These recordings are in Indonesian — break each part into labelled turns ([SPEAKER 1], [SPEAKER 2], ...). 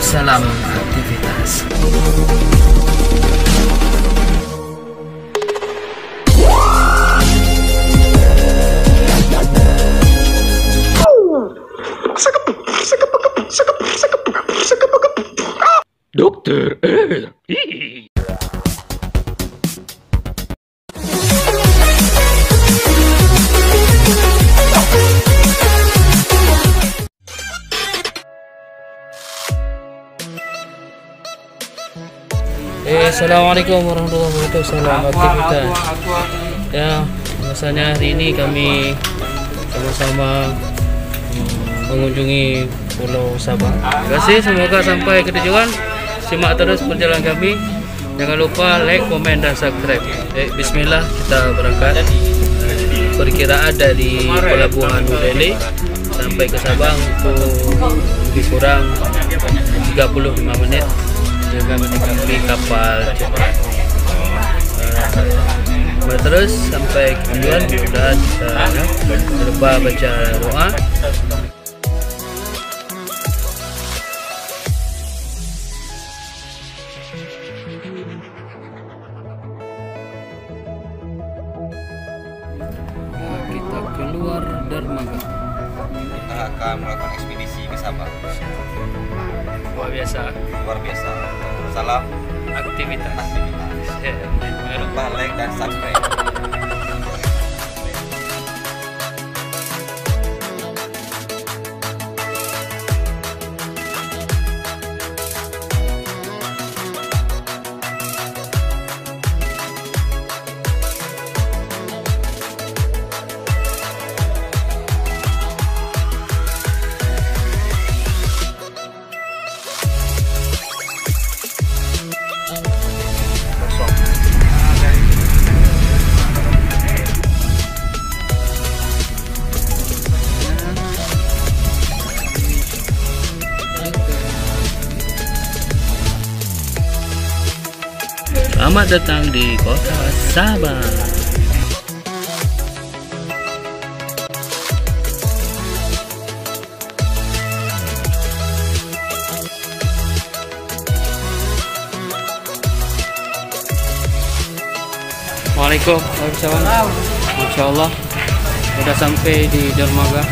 [SPEAKER 1] salam aktivitas.
[SPEAKER 2] Dokter R.
[SPEAKER 1] Assalamualaikum warahmatullahi wabarakatuh. Salam aktivitas. Ya, biasanya hari ini kami sama-sama mengunjungi Pulau Sabang. Terima kasih, semoga sampai ke tujuan. Simak terus perjalanan kami. Jangan lupa like, komen, dan subscribe. Bismillah, kita berangkat. Perkiraan dari Pelabuhan Udele sampai ke Sabang itu lebih kurang 35 menit dengan menikmati kapal cepat. Terus sampai ke tujuan, mudah kita lupa baca doa. Kita keluar dermaga.
[SPEAKER 3] Kita akan melakukan ekspedisi ke Sabang.
[SPEAKER 1] Luar biasa.
[SPEAKER 3] Luar biasa. Salam
[SPEAKER 1] Aktivitas.
[SPEAKER 3] Jangan lupa like dan subscribe.
[SPEAKER 1] Selamat datang di kota Sabang. Assalamualaikum warahmatullahi. Masya Allah, sudah sampai di dermaga.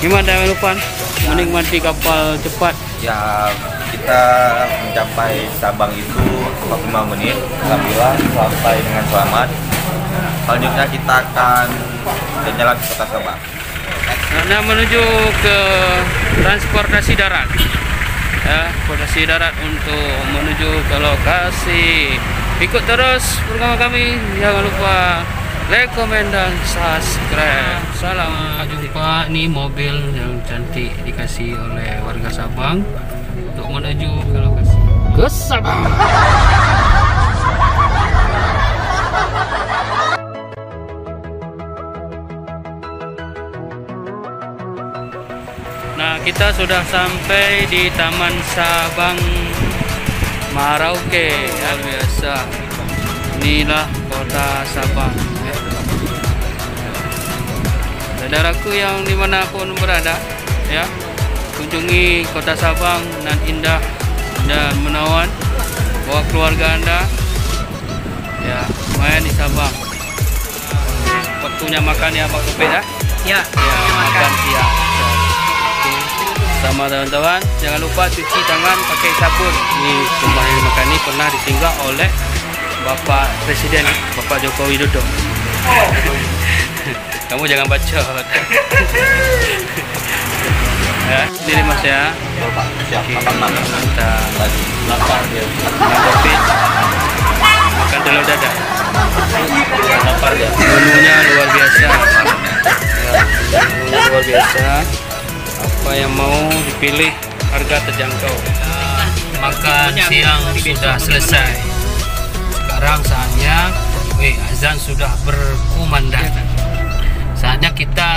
[SPEAKER 1] Gimana Lupan? Menikmati kapal cepat.
[SPEAKER 3] Ya, kita mencapai Sabang itu 45 menit. Alhamdulillah sampai dengan selamat. Selanjutnya kita akan berjalan ke kota Sabang.
[SPEAKER 1] Nah, menuju ke transportasi darat. Ya, transportasi darat untuk menuju ke lokasi. Ikut terus program kami. Jangan lupa like, komen, dan subscribe. Salam jumpa. Ini mobil yang cantik dikasih oleh warga Sabang untuk menuju ke lokasi ke Sabang. Nah, kita sudah sampai di Taman Sabang Merauke. Ya, biasa. Inilah kota Sabang. Saudaraku yang dimanapun berada, ya, kunjungi kota Sabang dan indah dan menawan. Bawa keluarga Anda, ya, main di Sabang. Waktunya makan ya Pak Kopet ya? Ya, makan siang. Sama teman-teman, jangan lupa cuci tangan pakai sabun. Ini rumah yang makan ini pernah disinggah oleh Bapak Presiden, Bapak Joko Widodo. Kamu jangan bacot. Ya, ini Mas ya.
[SPEAKER 3] Siap, makan
[SPEAKER 1] Kita lapar dia. Covid. Makan telur dadar. Lapar dia. Menunya luar biasa. Ya, menunya luar biasa. Apa yang mau dipilih, harga terjangkau. Makan siang sudah selesai. Sekarang saatnya azan sudah berkumandang. Saatnya kita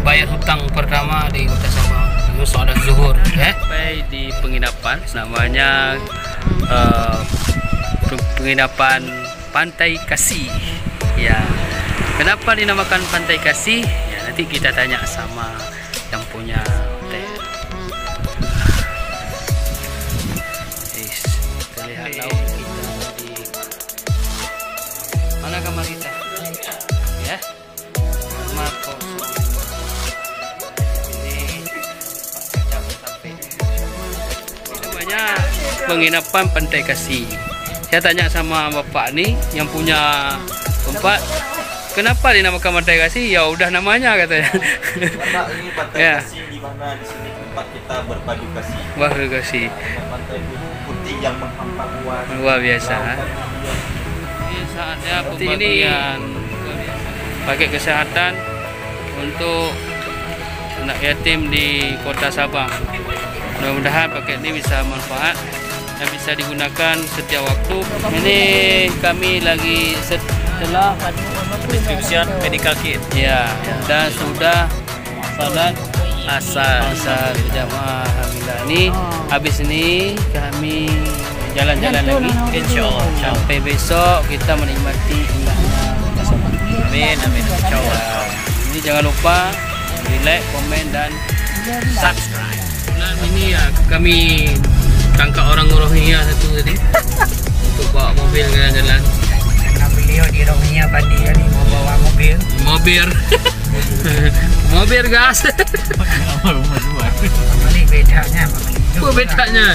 [SPEAKER 1] bayar hutang pertama di kota Sabang. Itu sholat zuhur. Sampai di penginapan, namanya penginapan Pantai Kasih. Ya, kenapa dinamakan Pantai Kasih? Ya, nanti kita tanya sama yang punya hotel. melihat laut kita di mana kamar kita ya, kamar kosong ini jam sampai namanya penginapan Pantai Kasih. Saya tanya sama bapak nih yang punya tempat, kenapa dinamakan Pantai Kasih? Ya udah namanya katanya.
[SPEAKER 3] Karena ini Pantai
[SPEAKER 1] Ya.
[SPEAKER 3] Kasih di mana di sini tempat kita berpadu kasih.
[SPEAKER 1] Wah kasih
[SPEAKER 3] Dengan pantai putih yang menghampar
[SPEAKER 1] luar biasa.
[SPEAKER 3] lautan yang
[SPEAKER 1] Ini saatnya pembagian paket kesehatan untuk anak yatim di Kota Sabang. Mudah-mudahan paket ini bisa manfaat dan bisa digunakan setiap waktu. Ini kami lagi setelah
[SPEAKER 4] Distribution medical kit.
[SPEAKER 1] ya dan sudah salat asar berjamaah. Alhamdulillah. Ini habis ini kami jalan-jalan lagi.
[SPEAKER 4] Insyaallah.
[SPEAKER 1] Sampai besok kita menikmati indahnya Kota Sabang.
[SPEAKER 4] Amin, amin. Insyaallah.
[SPEAKER 1] Ini jangan lupa di like, komen dan
[SPEAKER 4] Subscribe.
[SPEAKER 1] Nah, ini ya kami tangkap orang Rohingya satu tadi untuk bawa mobil jalan-jalan.
[SPEAKER 5] Karena beliau di Rohingya tadi kali mau bawa mobil.
[SPEAKER 1] Mobil gas.
[SPEAKER 5] Balik bedanya.
[SPEAKER 1] Apa bedanya?